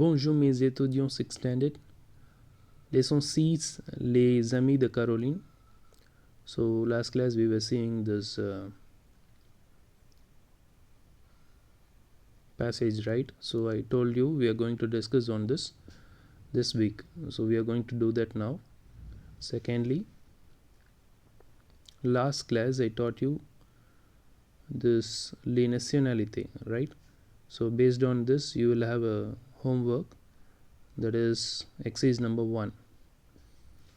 Bonjour mes étudiants extended. Lesson 6, les amis de Caroline. So last class we were seeing this passage, right? So I told you we are going to discuss on this week. So we are going to do that now. Secondly, last class I taught you this les nationalités, right? So based on this you will have a homework, that is exercise number 1.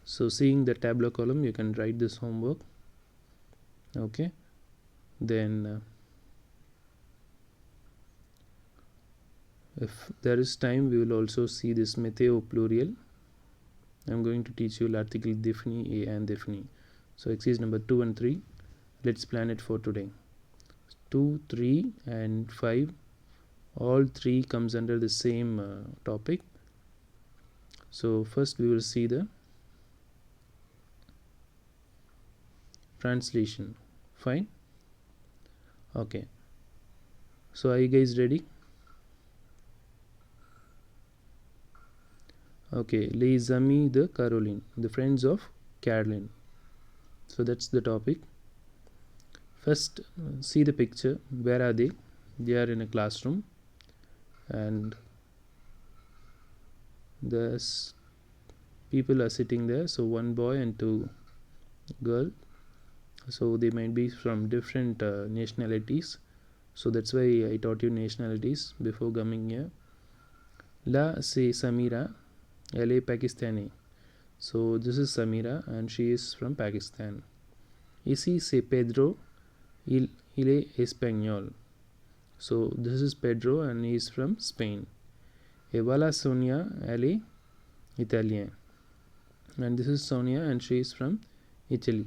So seeing the tabular column you can write this homework. Okay, then if there is time we will also see this météo pluriel. I'm going to teach you l'article défini et indéfini. So exercise number 2 and 3, let's plan it for today. 2, 3 and 5, all 3 comes under the same topic. So first we will see the translation. Fine. Okay, so are you guys ready? Okay, les amis de Caroline, the friends of Caroline. So that's the topic. First see the picture. Where are they? They are in a classroom and there's people are sitting there. So one boy and 2 girls. So they might be from different nationalities. So that's why I taught you nationalities before coming here. Là c'est Samira, elle est Pakistani. So this is Samira and she is from Pakistan. Ici c'est Pedro, il est espagnol. So this is Pedro and he is from Spain. Et voilà Sonia, elle est Italienne. And this is Sonia and she is from Italy.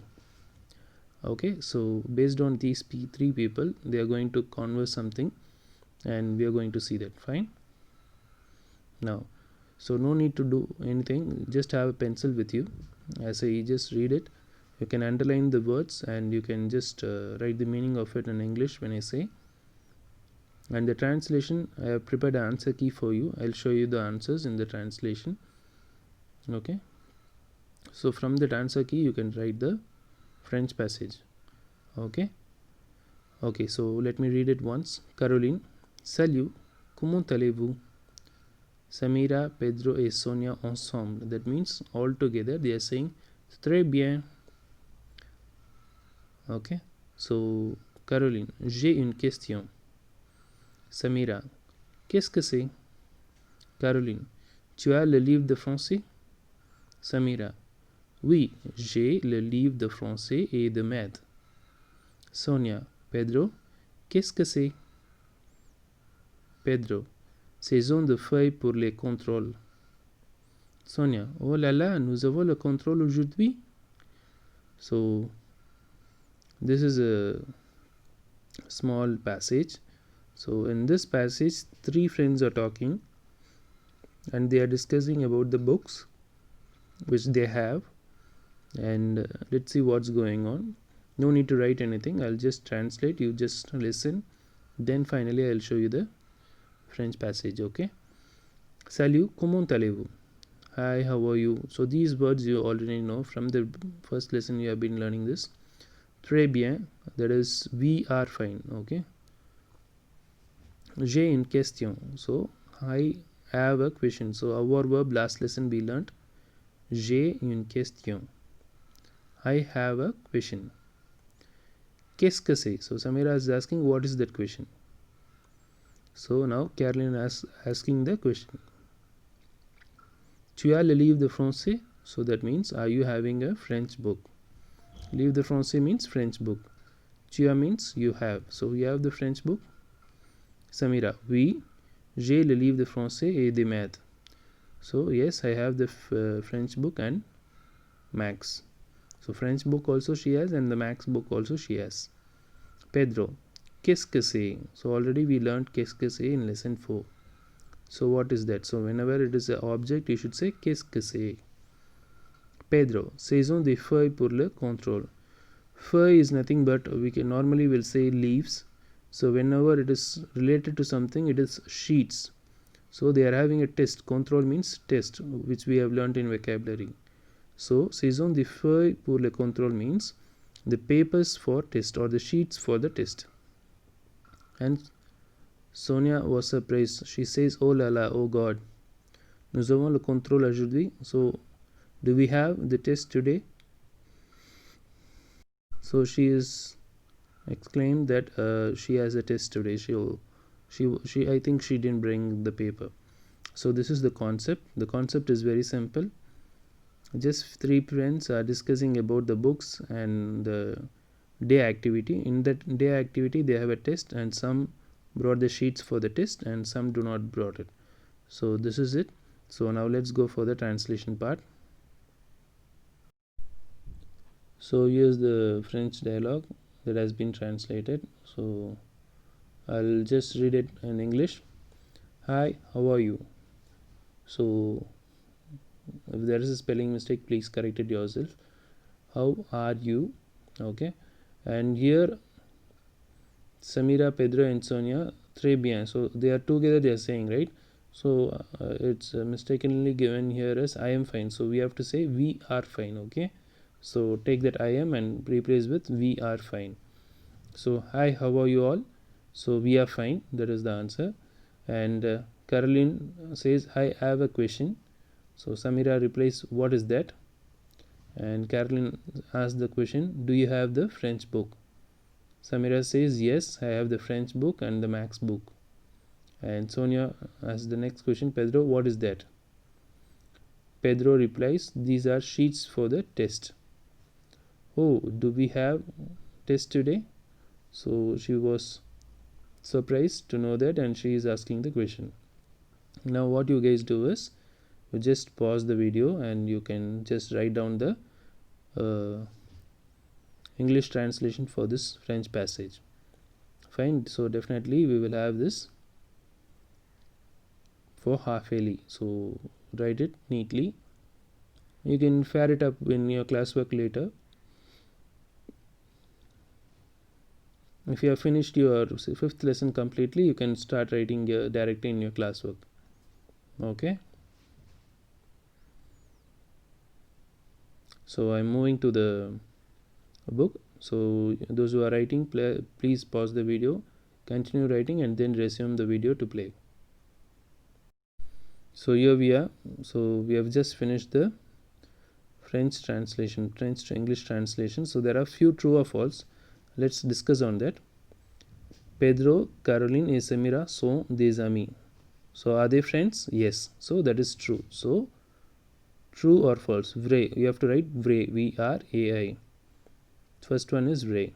Okay, so based on these 3 people they are going to converse something and we are going to see that. Fine. Now, so no need to do anything, just have a pencil with you. As I just read it, you can underline the words and you can just write the meaning of it in English when I say. And the translation, I have prepared an answer key for you. I'll show you the answers in the translation. Okay, so from that answer key you can write the French passage. Okay, so let me read it once. Caroline, salut, comment allez-vous? Samira, Pedro et Sonia ensemble. That means all together they are saying très bien. Okay, so Caroline, j'ai une question. Samira, qu'est-ce que c'est? Caroline, tu as le livre de français? Samira, oui, j'ai le livre de français et de maths. Sonia, Pedro, qu'est-ce que c'est? Pedro, saison de feuilles pour les contrôles. Sonia, oh là là, nous avons le contrôle aujourd'hui. So this is a small passage. So in this passage 3 friends are talking and they are discussing about the books which they have, and let's see what's going on. No need to write anything, I'll just translate, you just listen, then finally I'll show you the French passage. Okay, salut, comment allez-vous? Hi, how are you? So these words you already know from the first lesson, you have been learning this. Très bien, that is we are fine. Okay, j'ai une question, so I have a question. So our verb last lesson we learned j'ai une question, I have a question. Qu'est-ce que c'est? So Samira is asking what is that question. So now Caroline is asking the question. Tu as le livre de français? So that means are you having a French book? Livre de français means French book. Tu as means you have. So you have the French book. Samira, oui, j'ai le livre de français et de maths. So yes, I have the French book and maths. So French book also she has and the maths book also she has. Pedro, qu'est-ce que c'est? So already we learned qu'est-ce que c'est in lesson 4. So what is that? So whenever it is an object you should say qu'est-ce que c'est. Pedro, saison des feuilles pour le contrôle. Feuille is nothing but we can normally will say leaves. So whenever it is related to something it is sheets. So they are having a test. Contrôle means test, which we have learnt in vocabulary. So saison des feuilles pour le contrôle means the papers for test or the sheets for the test. And Sonia was surprised. She says, "Oh la la, oh God, nous avons le contrôle aujourd'hui." So do we have the test today? So she is exclaimed that she has a test today. She I think she didn't bring the paper. So this is the concept. The concept is very simple. Just three friends are discussing about the books and the day activity. In that day activity, they have a test, and some brought the sheets for the test, and some do not brought it. So this is it. So now let's go for the translation part. So here's the French dialogue that has been translated. So I'll just read it in English. Hi, how are you? So if there is a spelling mistake, please correct it yourself. How are you? Okay. And here Samira, Pedro and Sonia, très bien. So they are together, they are saying, right? So it's mistakenly given here as I am fine. So we have to say we are fine. Okay. So take that I am and replace with we are fine. So hi, how are you all? So we are fine. That is the answer. And Caroline says, I have a question. So Samira replies, what is that? And Caroline asks the question, do you have the French book? Samira says, yes, I have the French book and the Max book. And Sonia asks the next question, Pedro, what is that? Pedro replies, these are sheets for the test. Oh, do we have test today? So she was surprised to know that, and she is asking the question. Now what you guys do is you just pause the video and you can just write down the English translation for this French passage. Fine. So definitely we will have this for half yearly. So write it neatly. You can fare it up in your classwork later. If you have finished your fifth lesson completely, you can start writing directly in your classwork. Okay. So I'm moving to the book. So those who are writing, please pause the video, continue writing, and then resume the video to play. So here we are. So we have just finished the French translation, French to English translation. So there are few true or false. Let's discuss on that. Pedro, Caroline et Samira sont des amis. So are they friends? Yes. So that is true. So true or false? Vrai. You have to write vrai. V-R-A-I. First one is vrai.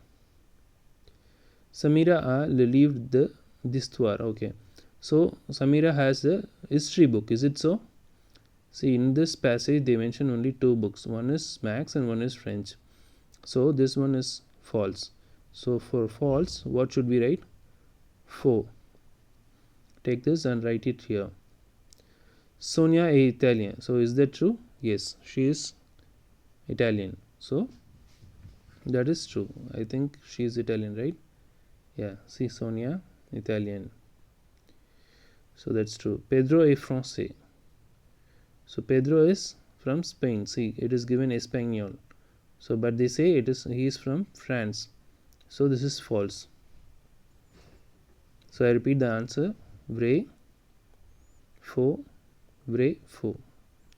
Samira a le livre d'histoire. Okay. So Samira has a history book. Is it so? See, in this passage they mention only two books. One is Max and one is French. So this one is false. So for false, what should we write? Faux. Take this and write it here. Sonia is Italian. So is that true? Yes, she is Italian. So that is true. I think she is Italian, right? Yeah, see, Sonia, Italian. So that's true. Pedro est français. So Pedro is from Spain. See, it is given Espanol. So but they say he is from France. So this is false. So I repeat the answer. Vrai, faux, vrai, faux.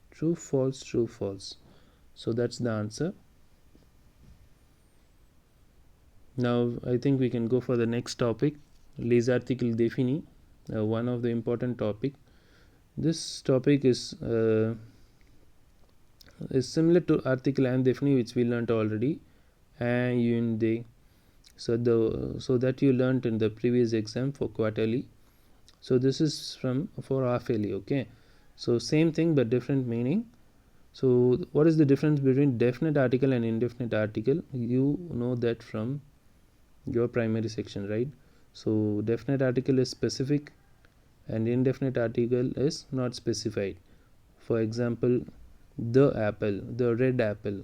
True, false, true, false. So that's the answer. Now I think we can go for the next topic. Les articles définis. One of the important topic. This topic is similar to article indéfini, which we learnt already. Un, une, des. So that you learnt in the previous exam for quarterly. So this is for half yearly. Okay. So same thing but different meaning. So what is the difference between definite article and indefinite article? You know that from your primary section, right? So definite article is specific and indefinite article is not specified. For example, the apple, the red apple,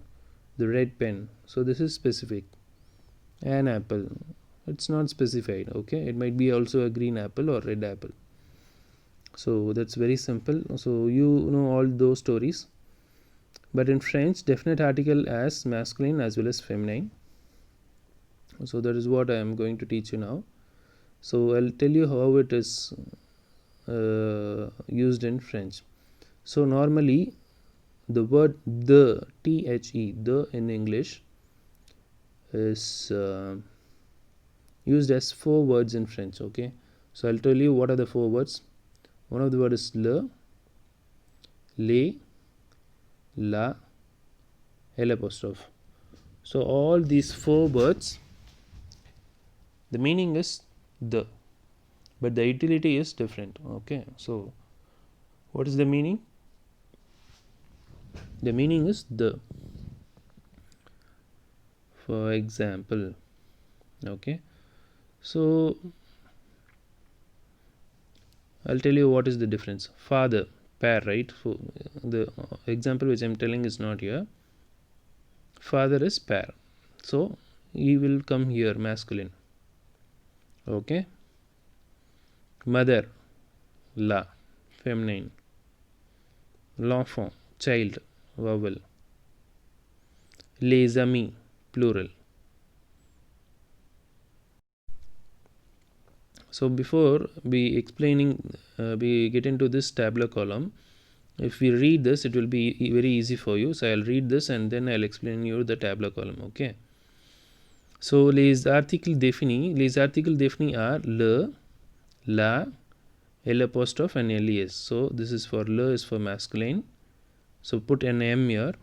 the red pen. So this is specific. An apple, it's not specified. Okay, it might be also a green apple or red apple. So that's very simple. So you know all those stories. But in French, definite article as masculine as well as feminine. So that is what I am going to teach you now. So I'll tell you how it is used in French. So normally the word the, the in English is used as 4 words in French. Okay, so I'll tell you what are the 4 words. One of the word is le, les, la, l apostrophe. So all these 4 words, the meaning is the, but the utility is different. Okay, so what is the meaning? The meaning is the. For example, okay, so I'll tell you what is the difference. Father, pair, right? So the example which I'm telling is not here. Father is pair, so he will come here masculine. Okay, mother, la, feminine. L'enfant, child, vowel. Les amis, plural. So before we get into this tabular column, if we read this, it will be very easy for you. So I'll read this and then I'll explain you the tabular column. Okay. So les articles définis are le, la, l apostrophe and les. So this is for le is for masculine. So put an M here.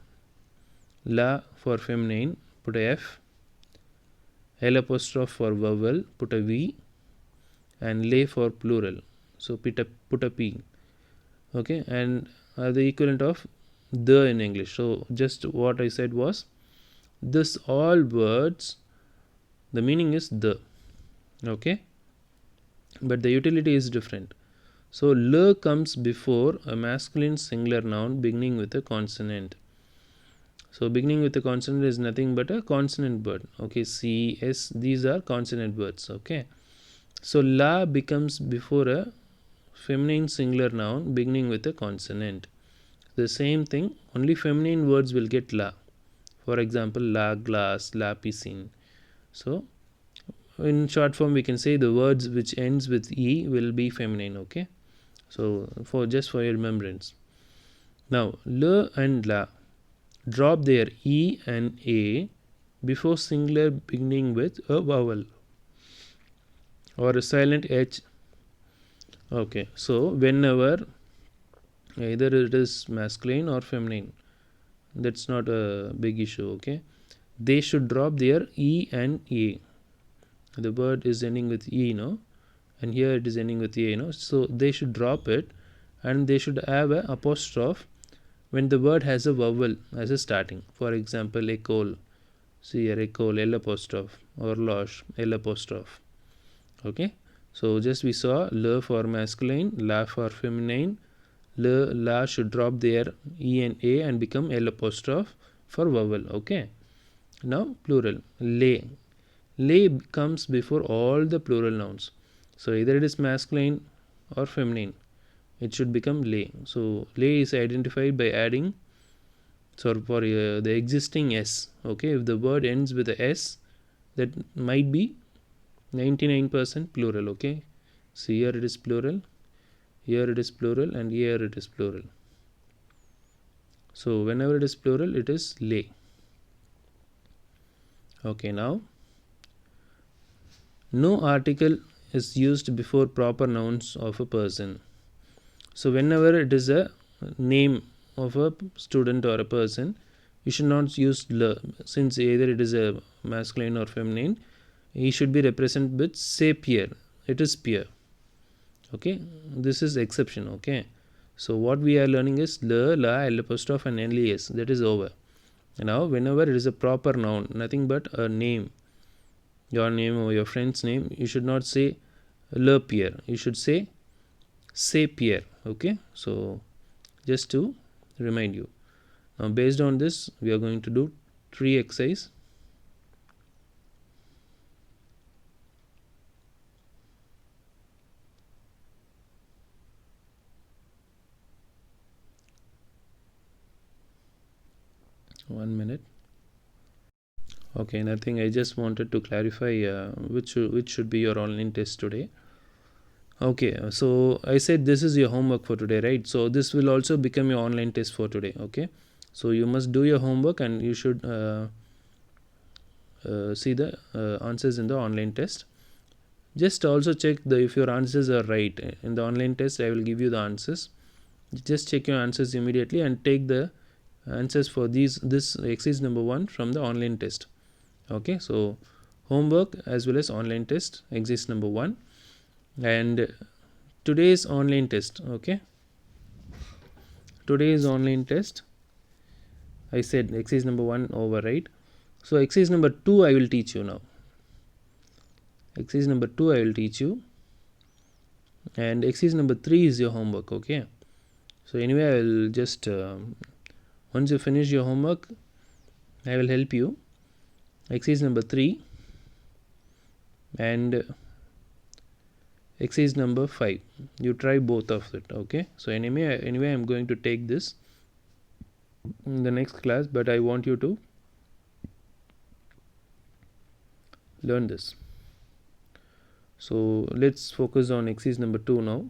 La for feminine, put a F. L apostrophe for vowel, put a V. And lay for plural, so put a P. Okay, and the equivalent of the in English. So just what I said was this all words, the meaning is the. Okay, but the utility is different. So le comes before a masculine singular noun beginning with a consonant. So beginning with a consonant is nothing but a consonant word. Okay, C, S, these are consonant words. Okay, so la becomes before a feminine singular noun beginning with a consonant. The same thing, only feminine words will get la. For example, la glass, la piscine. So in short form we can say the words which ends with e will be feminine. Okay, so for your remembrance. Now le and la drop their e and a before singular beginning with a vowel or a silent h. Okay, so whenever either it is masculine or feminine, that's not a big issue. Okay, they should drop their e and a. The word is ending with e, no, and here it is ending with a, no. So they should drop it, and they should have a apostrophe when the word has a vowel as a starting. For example, école, see here, école, l apostrophe, horloge, l apostrophe. Okay, so just we saw le for masculine, la for feminine. Le, la should drop their e and a and become l apostrophe for vowel. Okay, now plural. Lay, lay comes before all the plural nouns. So either it is masculine or feminine, it should become lay. So lay is identified by adding, so for the existing s. Okay, if the word ends with a s, that might be 99% plural. Okay, so here it is plural, here it is plural, and here it is plural. So whenever it is plural, it is lay. Okay, now no article is used before proper nouns of a person. So whenever it is a name of a student or a person, you should not use le, since either it is a masculine or feminine. He should be represented with say Pierre. It is Pierre. Okay, this is exception. Okay, so what we are learning is le, la, l apostrophe and les. That is over. Now whenever it is a proper noun, nothing but a name, your name or your friend's name, you should not say le Pierre. You should say Pierre. Okay, so just to remind you. Now based on this, we are going to do 3 exercise. Okay, nothing. I just wanted to clarify which should be your online test today. Okay, so I said this is your homework for today, right? So this will also become your online test for today. Okay, so you must do your homework and you should see the answers in the online test. Just also check if your answers are right in the online test. I will give you the answers. Just check your answers immediately and take the answers for this exercise number 1 from the online test. Okay, so homework as well as online test, exercise number 1, and today's online test. Okay, today's online test, I said exercise number 1 over, right? So exercise number 2 I will teach you now. Exercise number 2 I will teach you, and exercise number 3 is your homework. Okay, so anyway, I will just once you finish your homework, I will help you. Exercise number 3 and exercise number 5, you try both of it. Okay, so anyway I'm going to take this in the next class, but I want you to learn this. So let's focus on exercise number 2 now.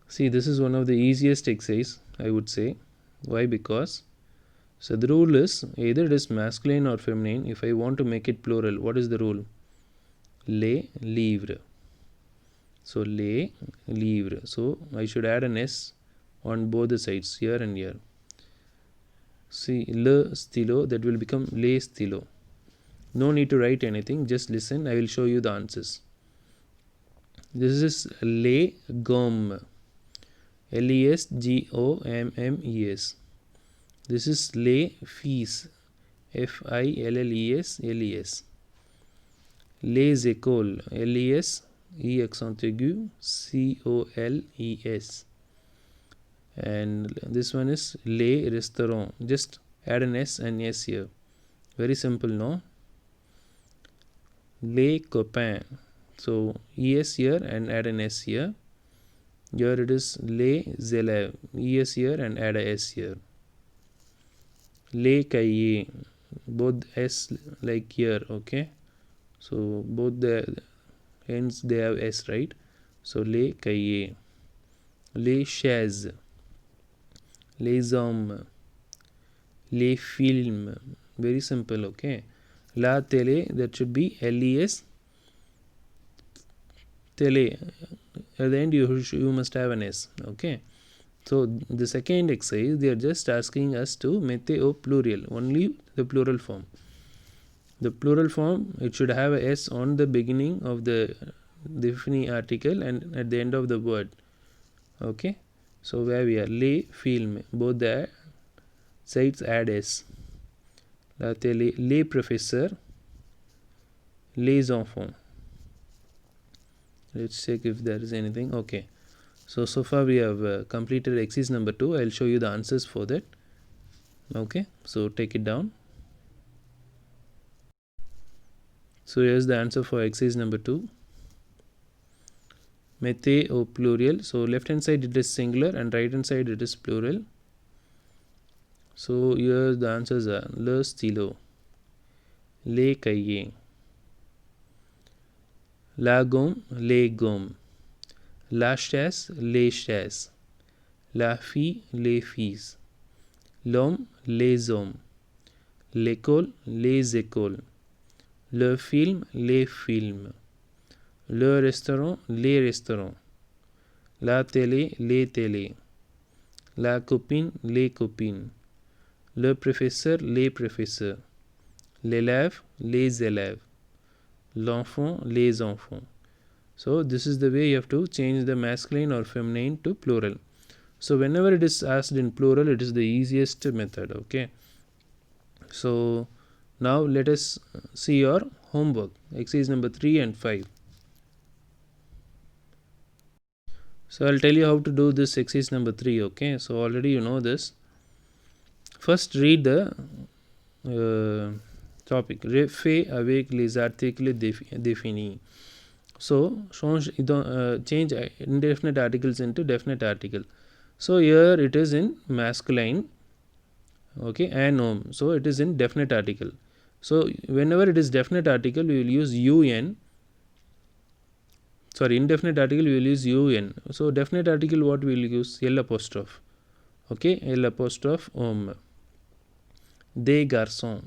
See, this is one of the easiest exercise, I would say. Why? Because so the rule is either it is masculine or feminine. If I want to make it plural, what is the rule? Les livres. So les livres. So I should add an S on both the sides, here and here. See, le stylo, that will become les stylo. No need to write anything, just listen. I will show you the answers. This is les gommes. LESGOMMES. This is les filles. FILLES. Les écoles. LES E accent aigu COLES. And this one is les restaurants. Just add an S and S here. Very simple, no? Les copains. So ES here and add an S here. Here it is les élèves. ES here and add a S here. Les cahiers. Both S like here. Okay. So both the ends they have S, right? So les cahiers. Les chaises. Les hommes. Les films. Very simple. Okay. La télé, that should be LES télé. At the end you must have an S. Okay, so the second exercise, they are just asking us to mete au plural, only the plural form. The plural form, it should have a S on the beginning of the defining article and at the end of the word. Okay, so where we are, les films, both the sides add S. La télé, les professeurs, les enfants. Let's check if there is anything. Okay, so far we have completed exercise number 2. I'll show you the answers for that. Okay, so take it down. So here's the answer for exercise number 2. Mete au plural. So left hand side it is singular and right hand side it is plural. So here the answers are le stylo, les cahiers, la gomme, les gommes, la chaise, les chaises, la fille, les filles, l'homme, les hommes, l'école, les écoles, le film, les films, le restaurant, les restaurants, la télé, les télés, la copine, les copines, le professeur, les professeurs, l'élève, les élèves, l'enfant, les enfants. So this is the way you have to change the masculine or feminine to plural. So whenever it is asked in plural, it is the easiest method. Okay, so now let us see your homework, exercise number 3 and 5. So I'll tell you how to do this exercise number 3. Okay, so already you know this. First read the topic. Fait avec les articles définis. So change indefinite articles into definite article. So here it is in masculine. Okay, an ohm. So it is in definite article. So whenever it is definite article, we will use un. Sorry, indefinite article we will use un. So definite article, what we will use? L apostrophe. Okay, L apostrophe ohm. Des garçons,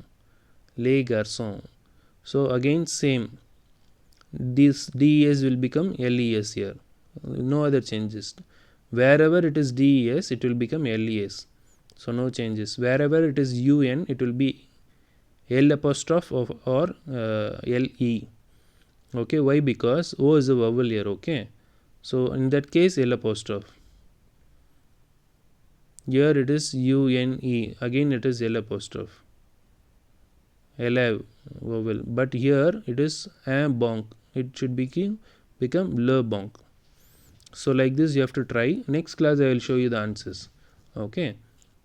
les garçons. So again same. This des will become les here. No other changes. Wherever it is des, it will become les. So no changes. Wherever it is un, it will be L apostrophe of or le. Okay, why? Because o is a vowel here. Okay, so in that case L apostrophe. Here it is une. Again it is L apostrophe. L vowel. But here it is a bonk. It should become le bonk. So like this you have to try. Next class I will show you the answers. Okay,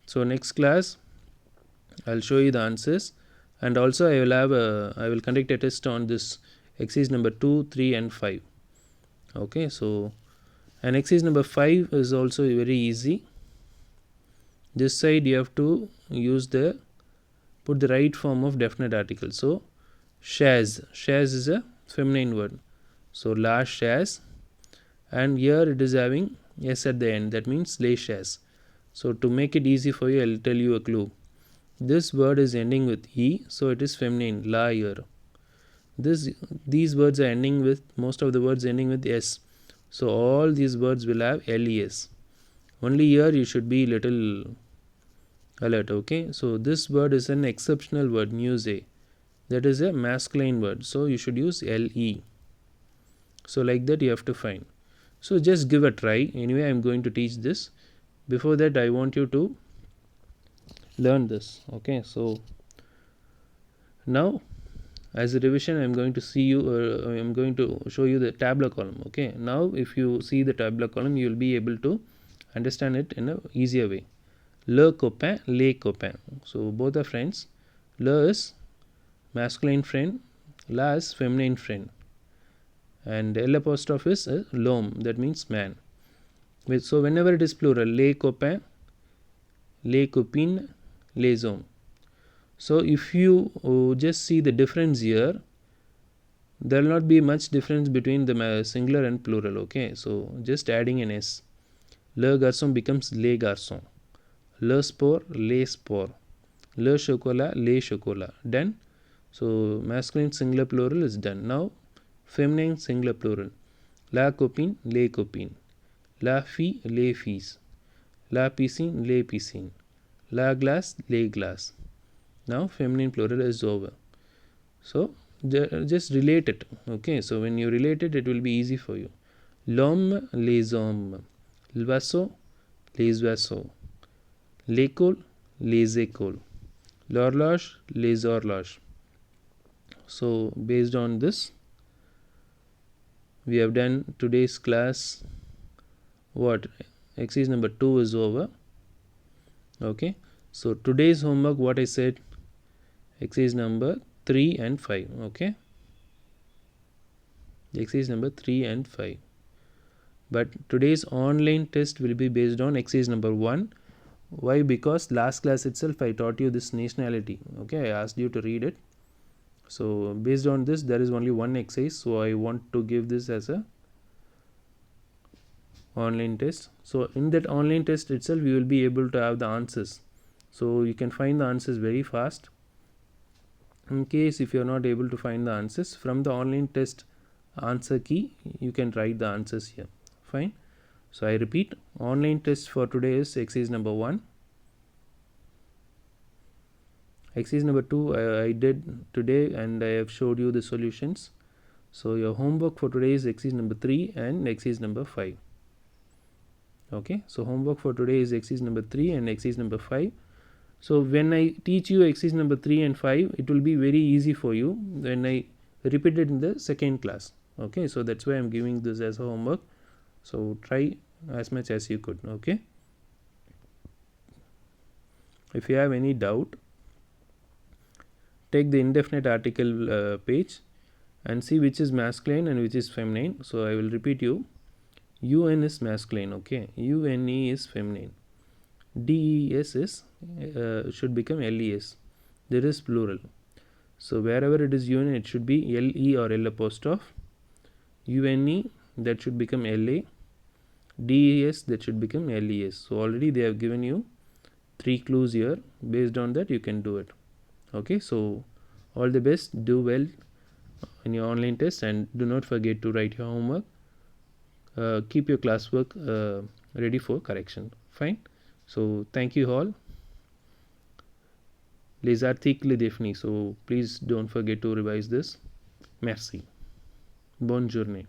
so next class I'll show you the answers, and also I will conduct a test on this exercise number 2, 3 and 5. Okay, so and exercise number 5 is also very easy. This side you have to put the right form of definite article. So chaise is a feminine word, so la chaise, and here it is having s at the end, that means les chaises. So to make it easy for you, I'll tell you a clue. This word is ending with e, so it is feminine, la here. These words are ending with, most of the words ending with s, so all these words will have les. Only here you should be little alert. Okay, so this word is an exceptional word, muse. That is a masculine word, so you should use le. So like that you have to find. So just give a try. Anyway, I'm going to teach this. Before that, I want you to learn this. Okay, so now as a revision, I'm going to I'm going to show you the tabular column. Okay, now if you see the tabular column, you will be able to understand it in a easier way. Le copain, les copains. So both are friends. Le is masculine friend, la is feminine friend, and L apostrophe is l'homme, that means man. So whenever it is plural, les copains, les copines, les hommes. So if you just see the difference here, there will not be much difference between the singular and plural. Okay, so just adding an s. Le garçon becomes les garçons. Le sport, les sports. Le chocolat, les chocolats. Done. So masculine singular plural is done. Now feminine singular plural. La copine, les copines. La fille, les filles. La piscine, les piscines. La glace, les glaces. Now feminine plural is over. So just relate it. Okay, so when you relate it, it will be easy for you. L'homme, les hommes. L'oiseau, les oiseaux. L'école, les écoles. L'horloge, les horloges. So based on this, we have done today's class. What? Exercise number 2 is over. Okay, so today's homework, what I said, exercise number 3 and 5. Okay, exercise number 3 and 5. But today's online test will be based on exercise number 1. Why? Because last class itself I taught you this nationality. Okay, I asked you to read it. So based on this, there is only one exercise, so I want to give this as a online test. So in that online test itself, you will be able to have the answers, so you can find the answers very fast. In case if you are not able to find the answers from the online test answer key, you can write the answers here. Fine. So I repeat, online test for today is exercise number 1. Exercise number 2 I did today, and I have showed you the solutions. So your homework for today is exercise number 3 and exercise number 5. Okay, so homework for today is exercise number 3 and exercise number 5. So when I teach you exercise number 3 and 5, it will be very easy for you when I repeat it in the second class. Okay, so that's why I'm giving this as a homework. So try as much as you could. Okay, if you have any doubt, take the indefinite article page and see which is masculine and which is feminine. So I will repeat you. UN is masculine. Okay, UNE is feminine. DES is should become LES. There is plural. So wherever it is UN, it should be LE or L apostrophe. UNE, that should become LA. DES, that should become LES. So already they have given you 3 clues here. Based on that, you can do it. Okay, so all the best. Do well in your online test, and do not forget to write your homework. Keep your classwork ready for correction. Fine. So thank you all. Les articles définis. So please don't forget to revise this. Merci. Bonne journée.